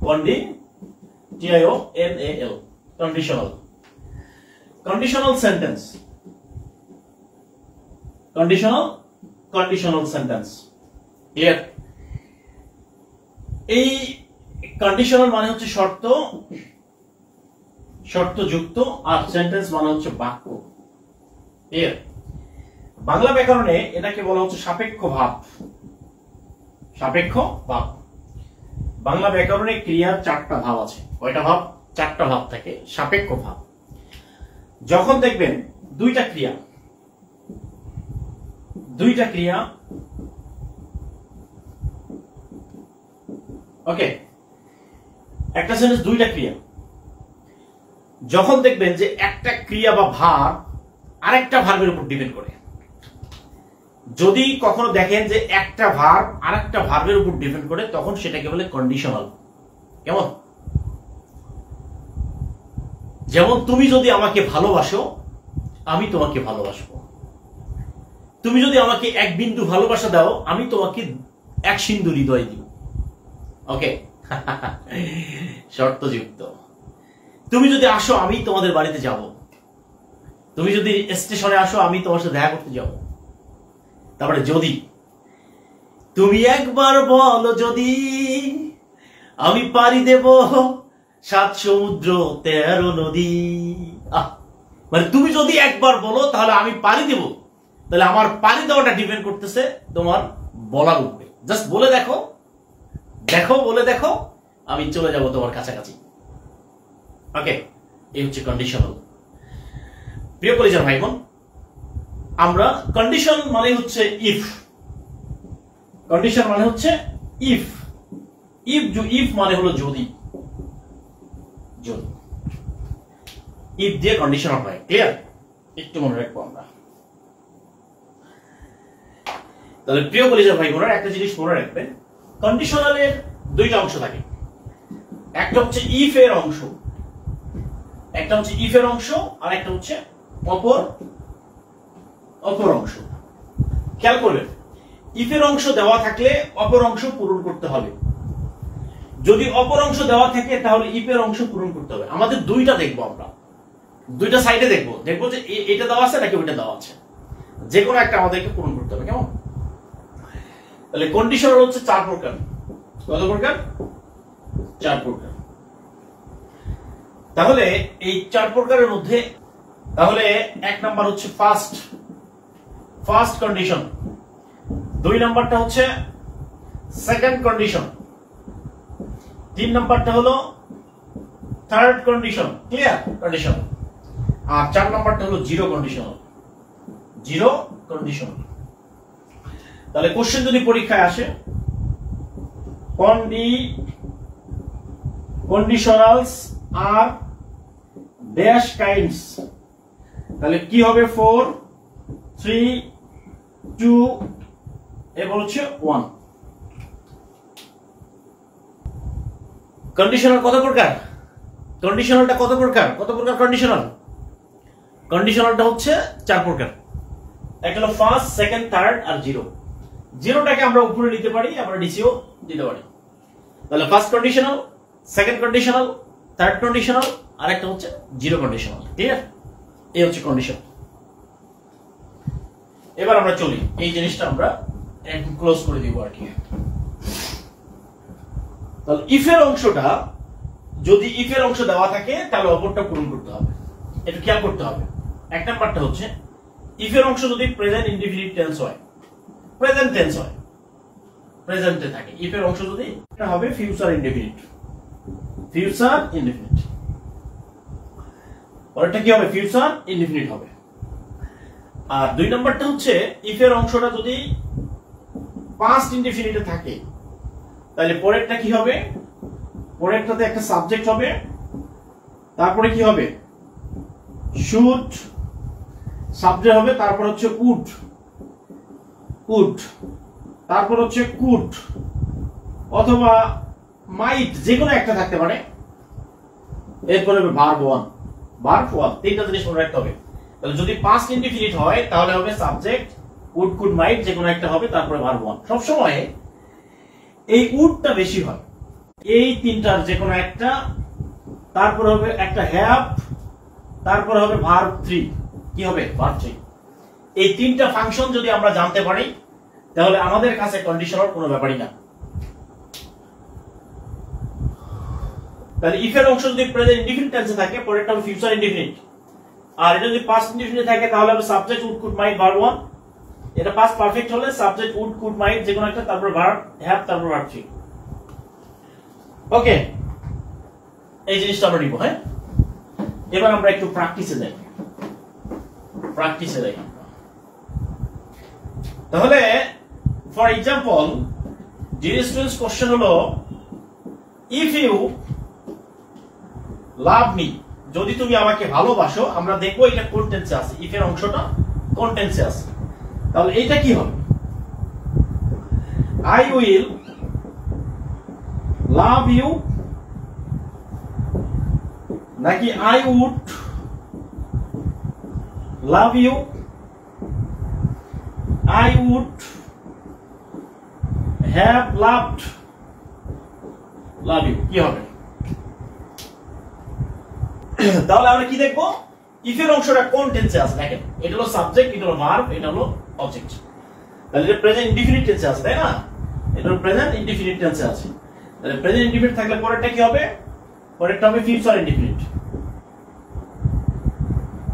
কন্ডি TIONAL conditional conditional sentence conditional sentence clear এই conditional মানে হচ্ছে শর্ত যুক্ত আর সেন্টেন্স মানে হচ্ছে বাক্য ক্লিয়ার বাংলা ব্যাকরণে এটাকে বলা হচ্ছে সাপেক্ষ ভাব বাংলা ব্যাকরণে ক্রিয়ার চারটা ভাব আছে কয়টা ভাব চারটা ভাব থাকে সাপেক্ষ ভাব যখন দেখবেন দুইটা ক্রিয়া ওকে একটা সেন্টেন্স দুইটা ক্রিয়া যখন দেখবেন যে একটা ক্রিয়া বা ভার্ব আরেকটা ভার্বের উপর ডিপেন্ড করে যদি কখনো দেখেন যে একটা ভার্ব আরেকটা ভার্বের উপর ডিপেন্ড করে তখন সেটাকে বলে কন্ডিশনাল কেমন যেমন তুমি যদি আমাকে ভালোবাসো আমি তোমাকে ভালোবাসবো তুমি যদি আমাকে এক বিন্দু ভালোবাসা দাও আমি তোমাকে এক সিন্ধু হৃদয় দিব ওকে শর্তযুক্ত তুমি যদি আসো আমি তোমাদের বাড়িতে যাব তুমি যদি স্টেশনে আসো আমি তোমার সাথে দেখা করতে যাব তারপরে যদি তুমি একবার বলো যদি আমি পাড়ি দেব 7 সমুদ্র 13 নদী মানে তুমি যদি একবার বলো তাহলে আমি পাড়ি দেব তাহলে আমার পাড়ি দেওয়াটা ডিপেন্ড করতেছে তোমার বলার উপরে জাস্ট বলে দেখো বলে দেখো আমি চলে যাব তোমার কাছাকাছি ওকে এই হচ্ছে কন্ডিশনাল প্রিয় কলিজার ভাই বোন আমরা কন্ডিশন মানে হচ্ছে ইফ মানে হলো যদি ইফ দিয়ে কন্ডিশনাল হয় ক্লিয়ার একটু মনে রাখবো আমরা তাহলে প্রিয় কলিজার ভাই বোনেরা একটা জিনিস মনে রাখবেন কন্ডিশনালের দুইটা অংশ থাকে একটা হচ্ছে ইফ এর অংশ আর একটা হচ্ছে অপর অংশ খেয়াল করবেন ইফ এর অংশ দেওয়া থাকলে অপর অংশ পূরণ করতে হবে যদি অপর অংশ দেওয়া থাকে তাহলে ইফ এর অংশ পূরণ করতে হবে আমাদের দুইটা দেখবো আমরা দুইটা সাইডে দেখবো যে এটা দেওয়া আছে নাকি ওইটা দেওয়া আছে যে কোনো একটা আমাদেরকে পূরণ করতে হবে কেমন তাহলে কন্ডিশনাল হচ্ছে 4 প্রকার কত প্রকার 4 প্রকার তাহলে এই 4 প্রকারের মধ্যে তাহলে এক নাম্বার হচ্ছে ফার্স্ট কন্ডিশন 2 নাম্বারটা হচ্ছে সেকেন্ড কন্ডিশন 3 নাম্বারটা হলো থার্ড কন্ডিশন ক্লিয়ার কন্ডিশন আর 4 নাম্বারটা হলো জিরো কন্ডিশন তাহলে কোশ্চেন যদি পরীক্ষায় আসে conditionals are dash kinds তাহলে কি হবে 4 3 2 এবার হচ্ছে 1 কন্ডিশনাল কত প্রকার কন্ডিশনালটা হচ্ছে 4 প্রকার একটা হলো ফার্স্ট সেকেন্ড থার্ড আর জিরোটাকে আমরা উপরে নিতে পারি আমরা নিচেও দিতে পারি তাহলে first conditional second conditional third conditional আর একটা হচ্ছে জিরো কন্ডিশনাল ঠিক আছে এই হচ্ছে কন্ডিশন এবার আমরা চলি এই জিনিসটা আমরা একদম ক্লোজ করে দিব আর কি তাহলে ইফ এর অংশটা যদি ইফ এর অংশ দেওয়া থাকে তাহলে অপরটা পূরণ করতে হবে এটা খেয়াল করতে হবে এক নাম্বারটা হচ্ছে ইফ এর অংশ যদি প্রেজেন্ট ইনডিফিনিট টেন্স হয় প্রেজেন্টে থাকে ইফ এর অংশ যদি এটা হবে ফিউচার ইনডিফিনিট পরেরটা কি হবে ফিউচার ইনডিফিনিট হবে আর 2 নাম্বারটা হচ্ছে ইফ এর অংশটা যদি পাস্ট ইনডিফিনিটে থাকে তাহলে পরেরটা কি হবে পরেরটাতে একটা সাবজেক্ট হবে তারপরে কি হবে শুড সাবজেক্ট হবে তারপর হচ্ছে উড তারপর হচ্ছে কুড অথবা মাইট যে কোনো একটা থাকতে পারে এরপর হবে ভার্ব 1 তিনটা জিনিস মনে রাখতে হবে তাহলে যদি পাস্ট ইনডিফিনিট হয় তাহলে হবে সাবজেক্ট উড কুড মাইট যে কোনো একটা হবে তারপরে ভার্ব 1 সব সময় এই উডটা বেশি হয় এই তিনটার যে কোনো একটা, তারপর হবে একটা হ্যাভ, তারপর হবে ভার্ব 3। কি হবে? ভার্ব 3। এই তিনটা ফাংশন যদি আমরা জানতে পারি তাহলে আমাদের কাছে কন্ডিশনাল কোনো ব্যাপারই না। তাহলে ইফ এর অংশ যদি প্রেজেন্ট ইনডিফিনিট টেন্সে থাকে, পরেরটা হবে ফিউচার ইনডিফিনিট। আর এটা যদি পাস্ট ইনডিফিনিট থাকে তাহলে হবে subject would could might verb 1। এটা পাস্ট পারফেক্ট হলে সাবজেক্ট উড কুড মাইট যে কোনো একটা, তারপর ভার্ব হ্যাভ, তারপর ভার্ব 3। ওকে, এই জিনিসটা আমরা নিব। হ্যাঁ, এবার আমরা একটু প্র্যাকটিসে যাই। তাহলে for example, dear students, question হলো ইফ ইউ লাভ মি, যদি তুমি আমাকে ভালোবাসো। আমরা দেখবো এটা কোন টেন্সে আছে, ইফ এর অংশটা কোন টেন্সে আছে। তাহলে এইটা কি হবে? আই উইল লাভ ইউ, নাকি I would love you, I would have loved love you, কি হবে? তাহলে আমরা কি দেখবো? ইফ এর অংশটা কোন টেন্সে আছে। দেখেন, এটা হলো সাবজেক্ট, এটা হলো ভার্ব, এটা হলো অবজেক্ট। তাহলে এটা প্রেজেন্ট ইনডিফিনিট টেন্সে আছে, তাই না? এটা হলো প্রেজেন্ট ইনডিফিনিট টেন্সে আছে। তাহলে প্রেজেন্ট ইনডিফিনিট থাকলে পরেরটা কি হবে? পরেরটা হবে future indefinite.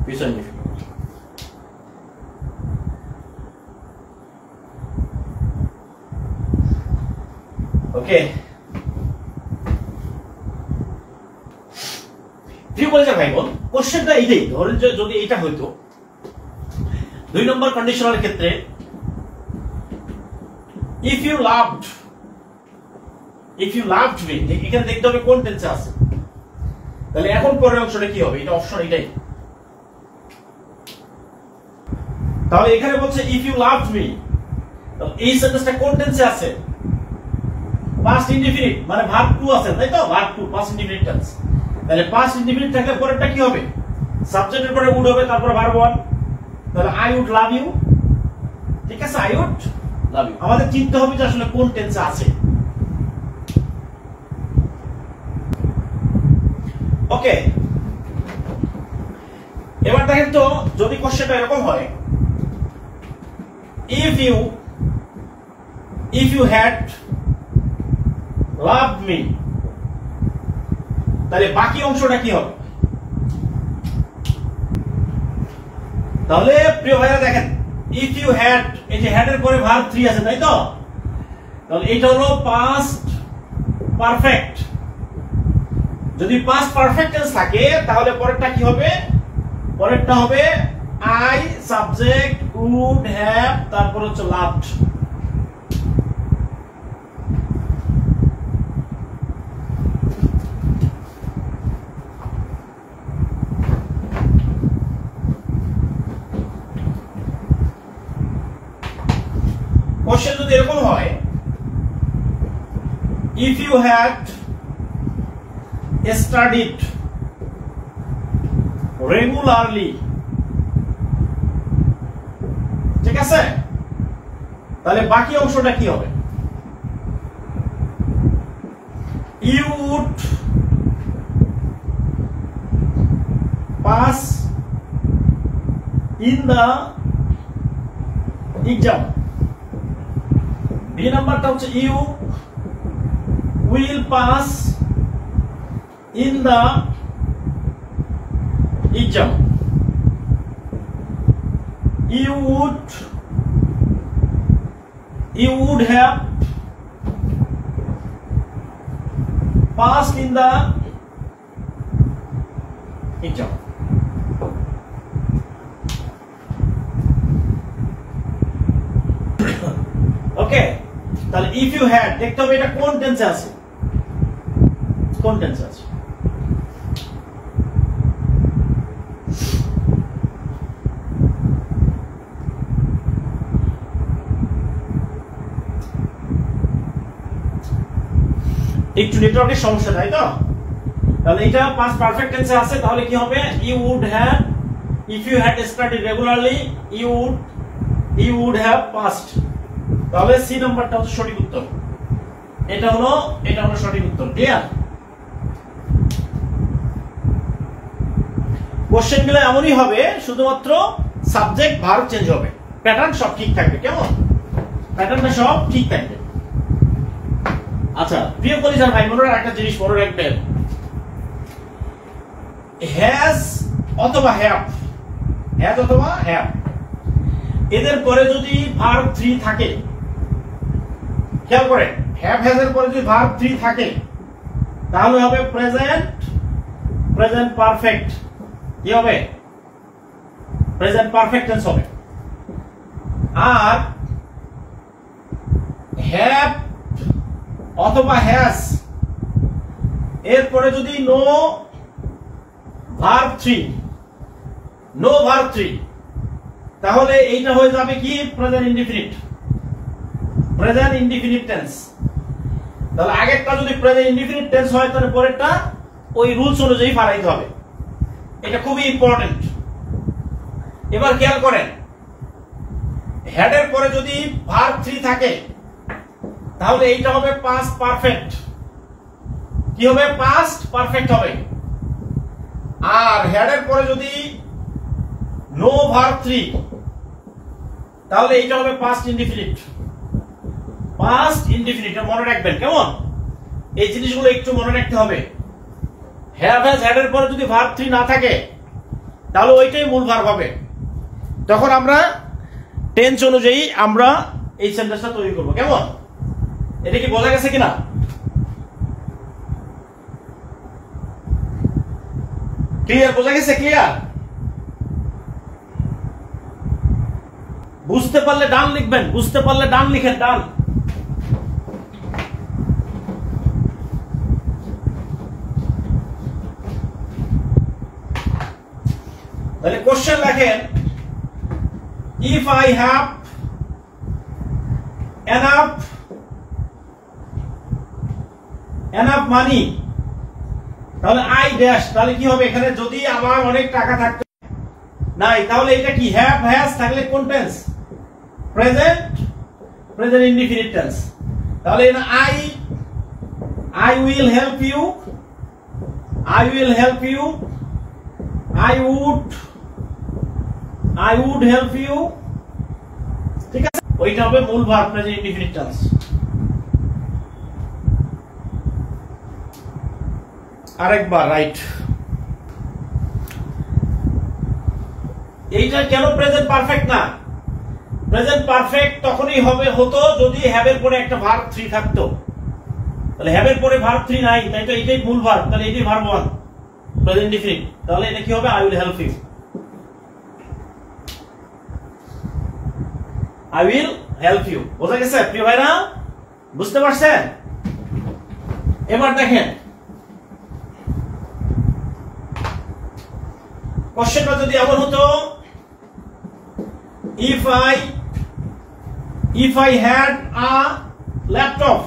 Future indefinite. Okay, প্রিয় কলেজের ভাই বোন, কোশ্চেনটা এইটাই। ধরেন যে যদি এটা হইতো 2 নম্বর কন্ডিশনাল ক্ষেত্রে, ইফ ইউ লাভড মি, এখানে দেখতে হবে কোন টেন্সে আছে। তাহলে এখন পরের অংশটা কি হবে? এটা অপশন এটাই। তাহলে এখানে বলছে ইফ ইউ লাভড মি, তাহলে এই সেন্টেন্সটা কোন টেন্সে আছে? পাস্ট ইনডিফিনিট, মানে ভার্ব 2 আছে, তাই তো? Verb 2 past indefinite tense. তাহলে পাস্ট ইনডিফিনিট থাকলে পরেরটা কি হবে? সাবজেক্টের পরে উড হবে, তারপর ভার্ব 1। তাহলে আই উড লাভ ইউ, ঠিক আছে? I would love you. আমাদের চিন্তা হবে যে আসলে কোন টেন্সে আছে। ওকে, এবার দেখেন তো, যদি কোশ্চেনটা এরকম হয়, if you had love me, তাহলে বাকি অংশটা কি হবে? তাহলে প্রিয় ভাইরা দেখেন, ইফ ইউ হ্যাড, এই যে হ্যাড এর পরে ভার্ব 3 আছে, তাই তো? তাহলে এটা হলো পাস্ট পারফেক্ট। যদি পাস্ট পারফেক্ট টেন্স থাকে তাহলে পরেরটা কি হবে? পরেরটা হবে আই, সাবজেক্ট উড হ্যাভ, তারপর হচ্ছে লাভড। কোশ্চেন যদি এরকম হয়, if you had studied regularly, ঠিক আছে? তাহলে বাকি অংশটা কি হবে? You would pass in the exam. B নাম্বারটা হচ্ছে you will pass in the exam. You would have passed in the exam. Okay, তাহলে if you had দেখতে হবে এটা কোন টেন্সে আছে, কোন টেন্সে আছে। একটু নেটওয়ার্কের সমস্যা, তাই তো? তাহলে এটা পাস্ট পারফেক্ট টেন্সে আছে, তাহলে কি হবে? You would have, if you had studied regularly, you would have passed. তাহলে সি নাম্বারটা হচ্ছে সঠিক উত্তর। এটা হলো সঠিক উত্তর। ক্লিয়ার? কোশ্চেন গুলো এমনই হবে, শুধুমাত্র সাবজেক্ট ভার্ব চেঞ্জ হবে, প্যাটার্ন সব ঠিক থাকবে। কেমন? প্যাটার্নটা সব ঠিক থাকবে। আচ্ছা প্রিয় কলিজার ভাই বোনেরা, একটা জিনিস মনে রাখবেন, হ্যাজ অথবা হ্যাভ, হ্যাজ অথবা হ্যাভ, এদের পরে যদি ভার্ব 3 থাকে, খেয়াল করেন, হ্যাভ হ্যাজ এর পরে যদি ভার্ব 3 থাকে তাহলে হবে প্রেজেন্ট পারফেক্ট। কি হবে? প্রেজেন্ট পারফেক্ট টেন্স হবে। আর হ্যাভ অথবা হ্যাজ এরপরে যদি নো ভার্ব 3, তাহলে এইটা হয়ে যাবে কি? Present indefinite tense. তাহলে আগেরটা যদি প্রেজেন্ট ইনডিফিনিট টেন্স হয় তাহলে পরেরটা ওই রুলস অনুযায়ী বাড়াইতে হবে। এটা খুবই ইম্পর্টেন্ট। এবার খেয়াল করেন, হ্যাড এর পরে যদি ভার্ব 3 থাকে তাহলে এইটা হবে পাস্ট পারফেক্ট। কি হবে? পাস্ট পারফেক্ট হবে। আর হ্যাড এর পরে যদি নো ভার্ব 3 তাহলে এইটা হবে পাস্ট ইনডিফিনিট। মনে রাখবেন। কেমন? এই জিনিসগুলো একটু মনে রাখতে হবে। হ্যাভ হ্যাজ হ্যাড এর পরে যদি ভার্ব 3 না থাকে তাহলে ওইটাই মূল ভার্ব হবে। তখন আমরা টেন্স অনুযায়ী আমরা এই সেন্টেন্সটা তৈরি করব। কেমন? এটা কি বোঝা গেছে কিনা? ক্লিয়ার? বোঝা গেছে? ক্লিয়ার? বুঝতে পারলে ডান লিখবেন, বুঝতে পারলে ডান লিখেন, ডান। তাহলে কোশ্চেন লেখেন, if I have enough money, তাহলে আই ড্যাশ, তাহলে কি হবে? এখানে যদি আমার অনেক টাকা থাকতো নাই, তাহলে এটা কি? হ্যাভ হ্যাজ থাকলে কোন টেন্স? Present indefinite tense. তাহলে I will help you, I would help you। ঠিক আছে? ওইটা হবে মূল ভার্ব, প্রেজেন্ট ইনডিফিনিট টেন্স। আরেকবার রাইট। এইটা কেন প্রেজেন্ট পারফেক্ট না? প্রেজেন্ট পারফেক্ট তখনই হতো যদি হ্যাভ এর পরে একটা ভার্ব 3 থাকতো। তাহলে হ্যাভ এর পরে ভার্ব 3 নাই, তাই তো এইটাই মূল ভার্ব, তাহলে এটাই ভার্ব 1 প্রেজেন্ট ইনডিফিনিট। তাহলে এটা কি হবে? I will help you. বোঝা গেছে প্রিয় ভাইরা? বুঝতে পারছেন? এবার দেখেন কোশ্চেনটা যদি এমন হতো, if I had a laptop,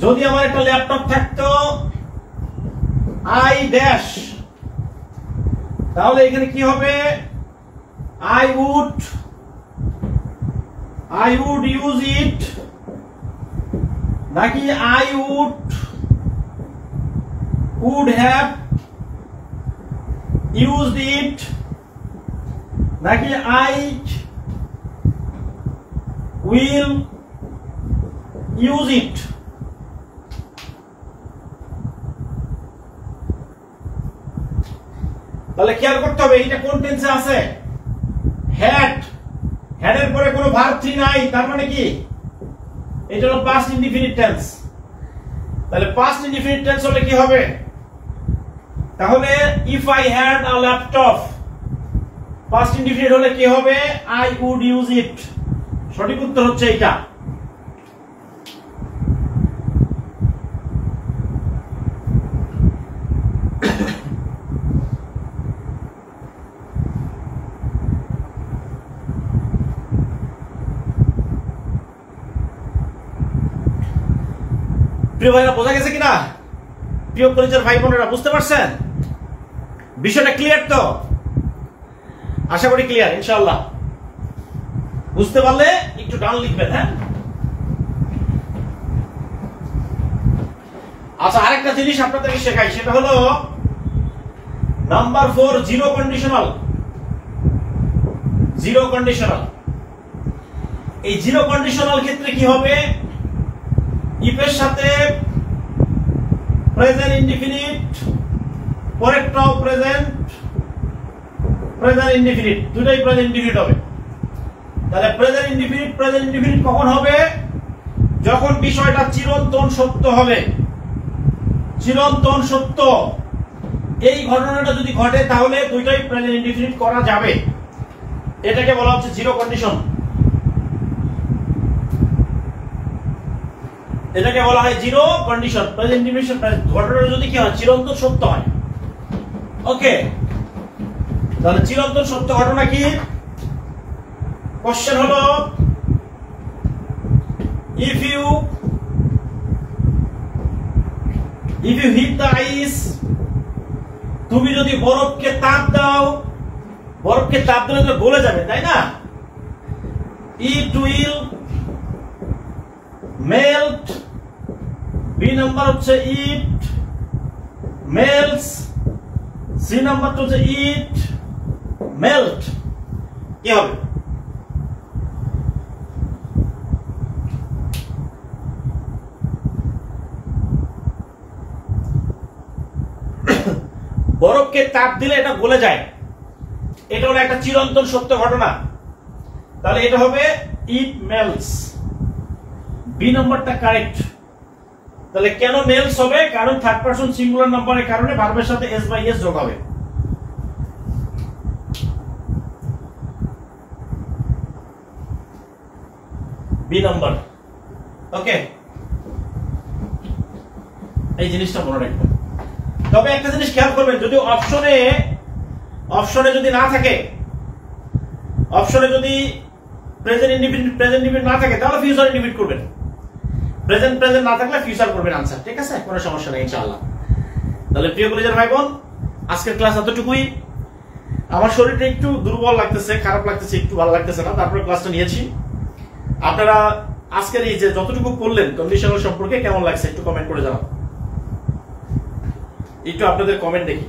যদি আমার একটা ল্যাপটপ থাকতো, I dash, তাহলে এখানে কি হবে? I would use it, নাকি I would have used it, নাকি I will use it? তাহলে খেয়াল করতে হবে এটা কোন টেন্সে আছে? হ্যাড এর পরে কোনো ভার্ব 3 নাই, তার মানে কি? এটা হলো পাস্ট ইনডিফিনিট টেন্স। তাহলে পাস্ট ইনডিফিনিট টেন্স হলে কি হবে? তাহলে if I had a laptop, past indefinite হলে কি হবে? I would use it। সঠিক উত্তর হচ্ছে এটা। প্রিয় ভাইরা বোঝা গেছে কিনা? প্রিয় কলেজের ভাই বোনেরা বুঝতে পারছেন? বিষয়টা ক্লিয়ার তো? আশা করি ক্লিয়ার ইনশাআল্লাহ। বুঝতে পারলে একটু ডান লিখবেন। হ্যাঁ আচ্ছা, আরেকটা জিনিস আপনাদেরকে শেখাই, সেটা হলো number 4, zero conditional. Zero conditional, এই জিরো কন্ডিশনাল ক্ষেত্রে কি হবে? ইফ এর সাথে প্রেজেন্ট ইনডিফিনিট, পরেরটাও প্রেজেন্ট ইনডিফিনিট, দুটোই প্রেজেন্ট ইনডিফিনিট হবে। তাহলে প্রেজেন্ট ইনডিফিনিট কখন হবে? যখন বিষয়টা চিরন্তন সত্য হবে। চিরন্তন সত্য এই ঘটনাটা যদি ঘটে তাহলে দুইটাই প্রেজেন্ট ইনডিফিনিট করা যাবে। এটাকে বলা হচ্ছে জিরো কন্ডিশন। এটাকে বলা হয় জিরো কন্ডিশন। প্রেজেন্ট ইনডিফিনিট ঘটনাটা যদি কি হয়? চিরন্তন সত্য হয়। ওকে, তাহলে চিরন্তন সত্য ঘটনা কি? কোশ্চেন হলো, if you heat the ice, তুমি যদি বরফকে তাপ দাও, বরফকে তাপ দিলে তো গলে যাবে, তাই না? It will melt, B number হচ্ছে it melts, C নাম্বারটা হচ্ছে it melt। কি হবে? বরফকে তাপ দিলে এটা গলে যায়, এটা হলো একটা চিরন্তন সত্য ঘটনা। তাহলে এটা হবে ইট মেল্টস। বি নাম্বারটা কারেক্ট। তাহলে কেন মেল্টস হবে? কারণ থার্ড পারসন সিঙ্গুলার নাম্বারের কারণে ভার্বের সাথে এস বাই এস যোগ হবে। B number. ওকে, এই জিনিসটা মনে রাখবেন। তবে একটা জিনিস খেয়াল করবেন, যদি অপশনে যদি না থাকে, অপশনে যদি প্রেজেন্ট ইনডিফিনিট না থাকে তাহলে ফিউচার ইনডিফিনিট করবেন। প্রেজেন্ট না থাকলে ফিউচার করবেন আনসার। ঠিক আছে, কোনো সমস্যা নেই ইনশাআল্লাহ। তাহলে প্রিয় কলেজের ভাই বোন, আজকের ক্লাস এতটুকুই। আমার শরীরটা একটু দুর্বল লাগতেছে, খারাপ লাগতেছে, একটু ভালো লাগতেছে না, তারপরে ক্লাসটা নিয়েছি। আপনারা আজকের এই যে যতটুকু করলেন কন্ডিশনাল সম্পর্কে কেমন লাগছে একটু কমেন্ট করে জানান। একটু আপনাদের কমেন্ট দেখি।